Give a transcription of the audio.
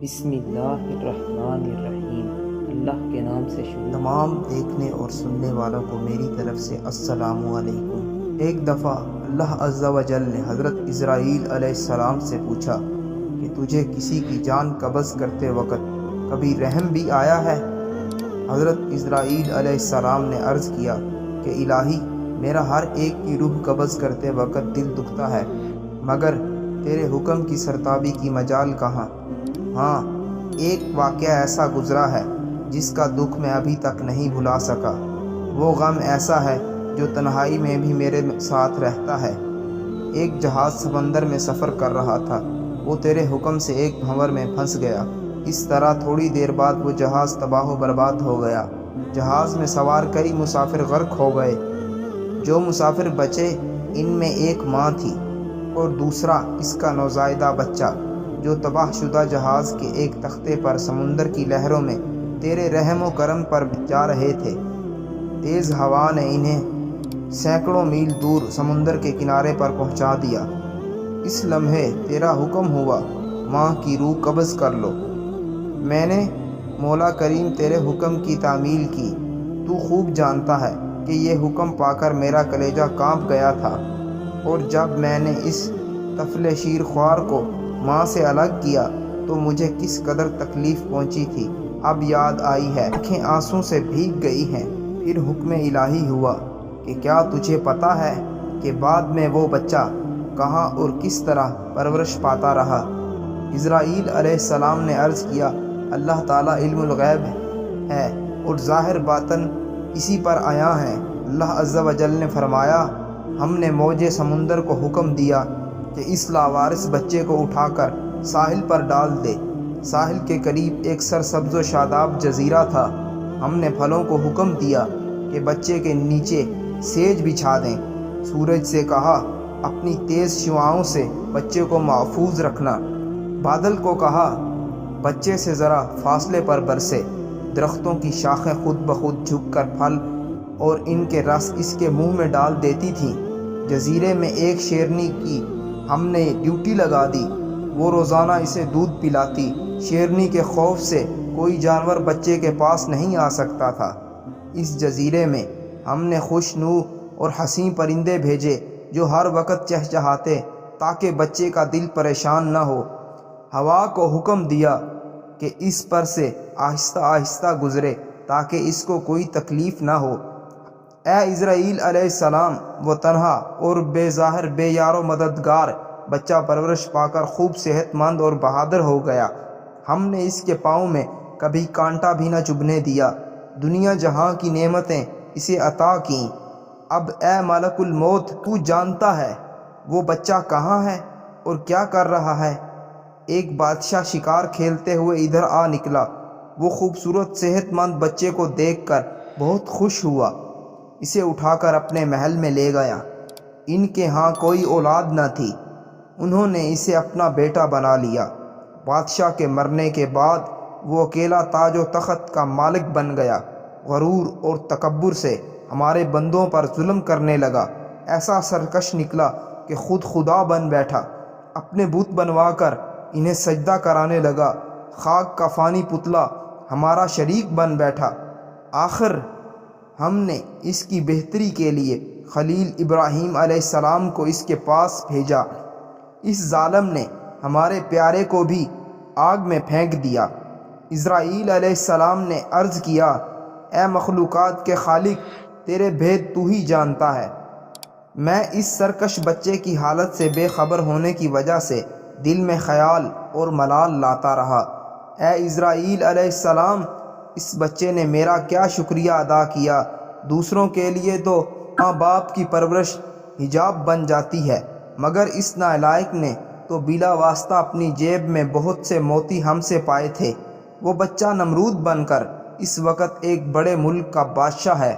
بسم اللہ الرحمن الرحیم، اللہ کے نام سے شروع۔ تمام دیکھنے اور سننے والوں کو میری طرف سے السلام علیکم۔ ایک دفعہ اللہ عز و جل نے حضرت اسرائیل علیہ السلام سے پوچھا کہ تجھے کسی کی جان قبض کرتے وقت کبھی رحم بھی آیا ہے؟ حضرت اسرائیل علیہ السلام نے عرض کیا کہ الہی، میرا ہر ایک کی روح قبض کرتے وقت دل دکھتا ہے، مگر تیرے حکم کی سرتابی کی مجال کہاں؟ ہاں، ایک واقعہ ایسا گزرا ہے جس کا دکھ میں ابھی تک نہیں بھلا سکا۔ وہ غم ایسا ہے جو تنہائی میں بھی میرے ساتھ رہتا ہے۔ ایک جہاز سمندر میں سفر کر رہا تھا، وہ تیرے حکم سے ایک بھنور میں پھنس گیا۔ اس طرح تھوڑی دیر بعد وہ جہاز تباہ و برباد ہو گیا۔ جہاز میں سوار کئی مسافر غرق ہو گئے۔ جو مسافر بچے ان میں ایک ماں تھی اور دوسرا اس کا نوزائیدہ بچہ، جو تباہ شدہ جہاز کے ایک تختے پر سمندر کی لہروں میں تیرے رحم و کرم پر جا رہے تھے۔ تیز ہوا نے انہیں سینکڑوں میل دور سمندر کے کنارے پر پہنچا دیا۔ اس لمحے تیرا حکم ہوا، ماں کی روح قبض کر لو۔ میں نے مولا کریم تیرے حکم کی تعمیل کی۔ تو خوب جانتا ہے کہ یہ حکم پا کر میرا کلیجہ کانپ گیا تھا، اور جب میں نے اس طفل شیر خوار کو ماں سے الگ کیا تو مجھے کس قدر تکلیف پہنچی تھی اب یاد آئی ہے۔ آنکھیں آنسوں سے بھیگ گئی ہیں۔ پھر حکم الہی ہوا کہ کیا تجھے پتہ ہے کہ بعد میں وہ بچہ کہاں اور کس طرح پرورش پاتا رہا؟ اسرائیل علیہ السلام نے عرض کیا، اللہ تعالیٰ علم الغیب ہے اور ظاہر باطن اسی پر عیاں ہیں۔ اللہ عز و جل نے فرمایا، ہم نے موج سمندر کو حکم دیا کہ اس لاوارث بچے کو اٹھا کر ساحل پر ڈال دے۔ ساحل کے قریب ایک سرسبز و شاداب جزیرہ تھا۔ ہم نے پھلوں کو حکم دیا کہ بچے کے نیچے سیج بچھا دیں۔ سورج سے کہا، اپنی تیز شعاؤں سے بچے کو محفوظ رکھنا۔ بادل کو کہا، بچے سے ذرا فاصلے پر برسے۔ درختوں کی شاخیں خود بخود جھک کر پھل اور ان کے رس اس کے منہ میں ڈال دیتی تھیں۔ جزیرے میں ایک شیرنی کی ہم نے ڈیوٹی لگا دی، وہ روزانہ اسے دودھ پلاتی۔ شیرنی کے خوف سے کوئی جانور بچے کے پاس نہیں آ سکتا تھا۔ اس جزیرے میں ہم نے خوشنو اور حسین پرندے بھیجے جو ہر وقت چہچہاتے تاکہ بچے کا دل پریشان نہ ہو۔ ہوا کو حکم دیا کہ اس پر سے آہستہ آہستہ گزرے تاکہ اس کو کوئی تکلیف نہ ہو۔ اے اسرائیل علیہ السلام، وہ تنہا اور بے ظاہر بے یار و مددگار بچہ پرورش پا کر خوب صحت مند اور بہادر ہو گیا۔ ہم نے اس کے پاؤں میں کبھی کانٹا بھی نہ چبھنے دیا۔ دنیا جہاں کی نعمتیں اسے عطا کیں۔ اب اے ملک الموت، تو جانتا ہے وہ بچہ کہاں ہے اور کیا کر رہا ہے؟ ایک بادشاہ شکار کھیلتے ہوئے ادھر آ نکلا۔ وہ خوبصورت صحت مند بچے کو دیکھ کر بہت خوش ہوا۔ اسے اٹھا کر اپنے محل میں لے گیا۔ ان کے ہاں کوئی اولاد نہ تھی۔ انہوں نے اسے اپنا بیٹا بنا لیا۔ بادشاہ کے مرنے کے بعد وہ اکیلا تاج و تخت کا مالک بن گیا۔ غرور اور تکبر سے ہمارے بندوں پر ظلم کرنے لگا۔ ایسا سرکش نکلا کہ خود خدا بن بیٹھا۔ اپنے بت بنوا کر انہیں سجدہ کرانے لگا۔ خاک کا فانی پتلا ہمارا شریک بن بیٹھا۔ آخر ہم نے اس کی بہتری کے لیے خلیل ابراہیم علیہ السلام کو اس کے پاس بھیجا۔ اس ظالم نے ہمارے پیارے کو بھی آگ میں پھینک دیا۔ اسرائیل علیہ السلام نے عرض کیا، اے مخلوقات کے خالق، تیرے بھید تو ہی جانتا ہے۔ میں اس سرکش بچے کی حالت سے بے خبر ہونے کی وجہ سے دل میں خیال اور ملال لاتا رہا۔ اے اسرائیل علیہ السلام، اس بچے نے میرا کیا شکریہ ادا کیا؟ دوسروں کے لیے تو ماں باپ کی پرورش حجاب بن جاتی ہے، مگر اس نالائق نے تو بلا واسطہ اپنی جیب میں بہت سے موتی ہم سے پائے تھے۔ وہ بچہ نمرود بن کر اس وقت ایک بڑے ملک کا بادشاہ ہے۔